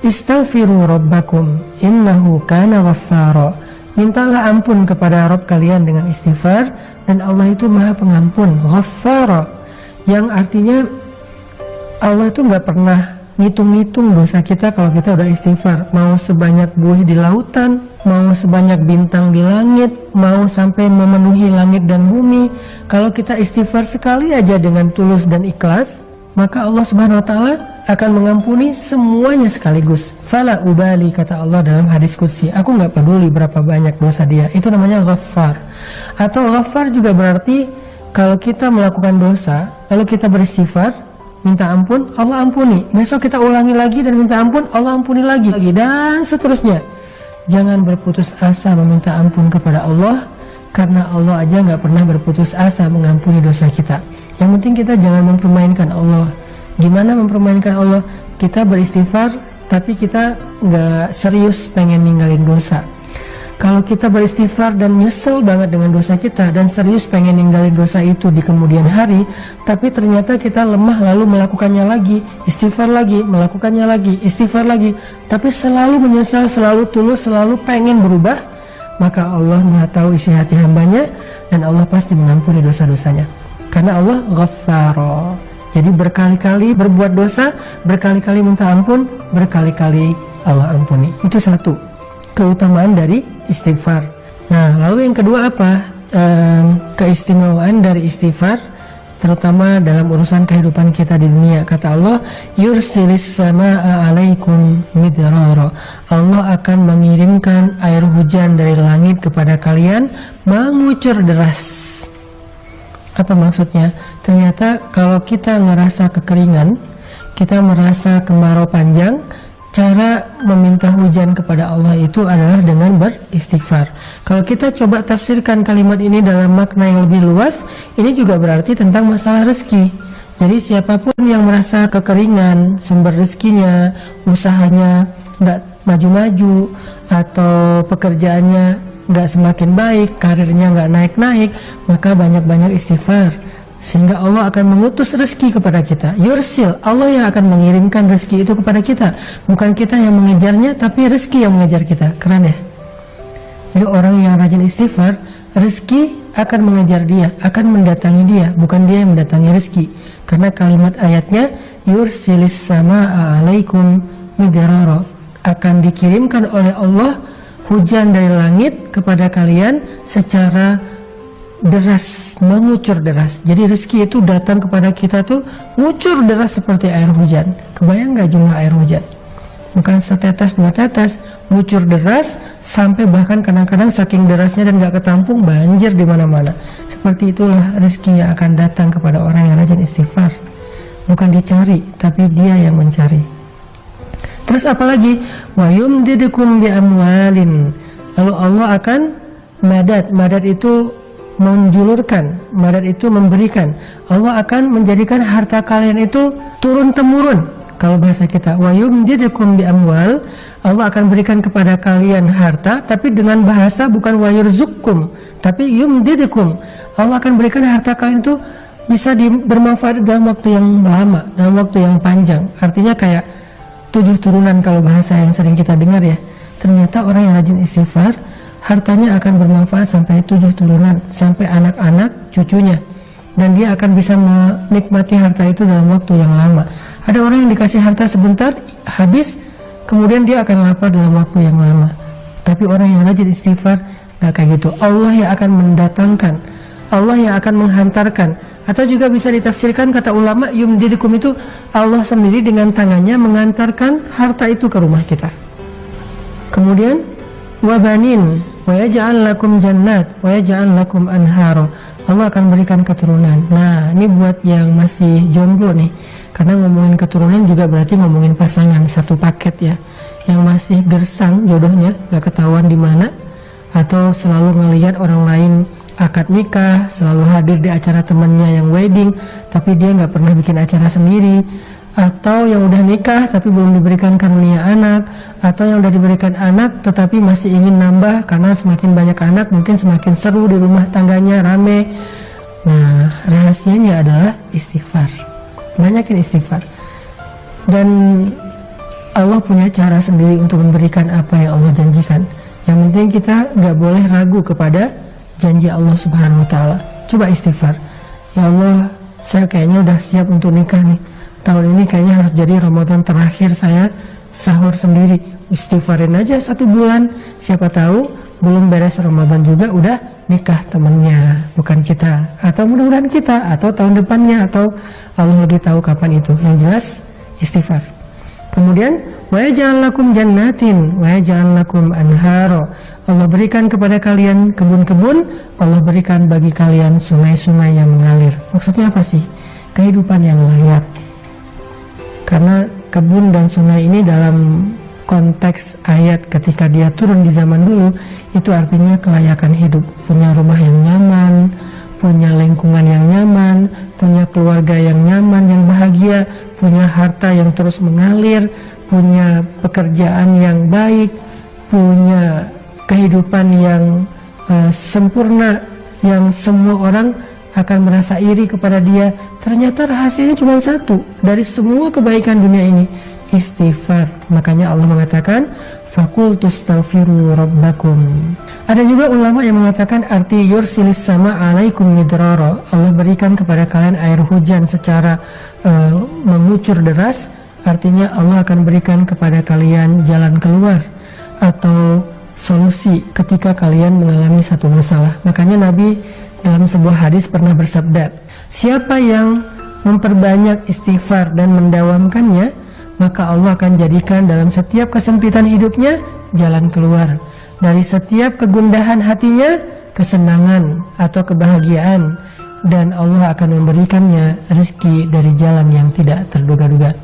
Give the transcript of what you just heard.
Istaghfiru rabbakum innahu kana ghaffara. Mintalah ampun kepada Rabb kalian dengan istighfar, dan Allah itu maha pengampun, ghaffara, yang artinya Allah itu gak pernah ngitung-ngitung dosa kita kalau kita udah istighfar. Mau sebanyak buih di lautan, mau sebanyak bintang di langit, mau sampai memenuhi langit dan bumi, kalau kita istighfar sekali aja dengan tulus dan ikhlas, maka Allah Subhanahu wa ta'ala akan mengampuni semuanya sekaligus. Fala ubali, kata Allah dalam hadis qudsi, aku gak peduli berapa banyak dosa dia. Itu namanya ghaffar. Atau ghaffar juga berarti kalau kita melakukan dosa lalu kita beristighfar, minta ampun, Allah ampuni. Besok kita ulangi lagi dan minta ampun, Allah ampuni lagi, dan seterusnya. Jangan berputus asa meminta ampun kepada Allah, karena Allah aja gak pernah berputus asa mengampuni dosa kita. Yang penting kita jangan mempermainkan Allah. Gimana mempermainkan Allah? Kita beristighfar tapi kita gak serius pengen ninggalin dosa. Kalau kita beristighfar dan nyesel banget dengan dosa kita dan serius pengen ninggalin dosa itu di kemudian hari, tapi ternyata kita lemah lalu melakukannya lagi, istighfar lagi, melakukannya lagi, istighfar lagi, tapi selalu menyesal, selalu tulus, selalu pengen berubah, maka Allah Maha tahu isi hati hambanya, dan Allah pasti mengampuni dosa-dosanya, karena Allah Ghaffara. Jadi berkali-kali berbuat dosa, berkali-kali minta ampun, berkali-kali Allah ampuni. Itu satu keutamaan dari istighfar. Nah, lalu yang kedua apa? Keistimewaan dari istighfar, terutama dalam urusan kehidupan kita di dunia. Kata Allah, yursilis samaa alaikum midrara. Allah akan mengirimkan air hujan dari langit kepada kalian mengucur deras. Apa maksudnya? Ternyata kalau kita ngerasa kekeringan, kita merasa kemarau panjang, cara meminta hujan kepada Allah itu adalah dengan beristighfar. Kalau kita coba tafsirkan kalimat ini dalam makna yang lebih luas, ini juga berarti tentang masalah rezeki. Jadi siapapun yang merasa kekeringan, sumber rezekinya, usahanya nggak maju-maju, atau pekerjaannya nggak semakin baik, karirnya nggak naik-naik, maka banyak-banyak istighfar, sehingga Allah akan mengutus rezeki kepada kita. Yursil, Allah yang akan mengirimkan rezeki itu kepada kita, bukan kita yang mengejarnya, tapi rezeki yang mengejar kita. Keren ya? Jadi orang yang rajin istighfar, rezeki akan mengejar dia, akan mendatangi dia, bukan dia yang mendatangi rezeki. Karena kalimat ayatnya, yursilis samaa alaikum midrara, akan dikirimkan oleh Allah hujan dari langit kepada kalian secara deras, mengucur deras. Jadi rezeki itu datang kepada kita tuh ngucur deras seperti air hujan. Kebayang gak jumlah air hujan? Bukan setetes dua tetes, ngucur deras sampai bahkan kadang-kadang saking derasnya dan gak ketampung banjir di mana-mana. Seperti itulah rezeki yang akan datang kepada orang yang rajin istighfar. Bukan dicari, tapi dia yang mencari. Terus apalagi? Wa yumdidukum bi amwalin. Lalu Allah akan madad itu menjulurkan, madad itu memberikan. Allah akan menjadikan harta kalian itu turun temurun. Kalau bahasa kita, wa yumdidukum bi amwal, Allah akan berikan kepada kalian harta, tapi dengan bahasa bukan wa yurzukum, tapi yumdidukum. Allah akan berikan harta kalian itu bisa bermanfaat dalam waktu yang lama, dalam waktu yang panjang. Artinya kayak 7 turunan kalau bahasa yang sering kita dengar ya. Ternyata orang yang rajin istighfar, hartanya akan bermanfaat sampai 7 turunan, sampai anak-anak cucunya, dan dia akan bisa menikmati harta itu dalam waktu yang lama. Ada orang yang dikasih harta sebentar, habis, kemudian dia akan lapar dalam waktu yang lama. Tapi orang yang rajin istighfar gak kayak gitu. Allah yang akan mendatangkan, Allah yang akan menghantarkan. Atau juga bisa ditafsirkan, kata ulama, yumdidukum itu Allah sendiri dengan tangannya mengantarkan harta itu ke rumah kita. Kemudian wabanin wa yaj'al lakum jannat wa yaj'al lakum anhara. Allah akan berikan keturunan. Nah, ini buat yang masih jomblo nih, karena ngomongin keturunan juga berarti ngomongin pasangan, satu paket ya. Yang masih gersang jodohnya, gak ketahuan di mana, atau selalu ngelihat orang lain akad nikah, selalu hadir di acara temannya yang wedding, tapi dia nggak pernah bikin acara sendiri. Atau yang udah nikah tapi belum diberikan karunia anak, atau yang udah diberikan anak tetapi masih ingin nambah, karena semakin banyak anak mungkin semakin seru di rumah tangganya, rame. Nah, rahasianya adalah istighfar. Banyakin istighfar. Dan Allah punya cara sendiri untuk memberikan apa yang Allah janjikan. Yang penting kita nggak boleh ragu kepada janji Allah Subhanahu Wa Taala. Coba istighfar. Ya Allah, saya kayaknya udah siap untuk nikah nih. Tahun ini kayaknya harus jadi Ramadan terakhir saya sahur sendiri. Istighfarin aja 1 bulan. Siapa tahu belum beres Ramadan juga udah nikah temennya, bukan kita. Atau mudah-mudahan kita, atau tahun depannya, atau Allah lebih tahu kapan itu. Yang jelas istighfar. Kemudian wa yaj'al lakum jannatin wa yaj'al lakum anhara. Allah berikan kepada kalian kebun-kebun, Allah berikan bagi kalian sungai-sungai yang mengalir. Maksudnya apa sih? Kehidupan yang layak. Karena kebun dan sungai ini dalam konteks ayat ketika dia turun di zaman dulu, itu artinya kelayakan hidup, punya rumah yang nyaman, punya lingkungan yang nyaman, punya keluarga yang nyaman, yang bahagia, punya harta yang terus mengalir, punya pekerjaan yang baik, punya kehidupan yang sempurna, yang semua orang akan merasa iri kepada dia. Ternyata rahasianya cuma satu dari semua kebaikan dunia ini, istighfar. Makanya Allah mengatakan fakultu astaghfiru rabbakum. Ada juga ulama yang mengatakan arti yursilis sama alaikum midrara. Allah berikan kepada kalian air hujan secara mengucur deras. Artinya Allah akan berikan kepada kalian jalan keluar atau solusi ketika kalian mengalami satu masalah. Makanya Nabi dalam sebuah hadis pernah bersabda, siapa yang memperbanyak istighfar dan mendawamkannya, maka Allah akan jadikan dalam setiap kesempitan hidupnya jalan keluar. Dari setiap kegundahan hatinya, kesenangan atau kebahagiaan. Dan Allah akan memberikannya rezeki dari jalan yang tidak terduga-duga.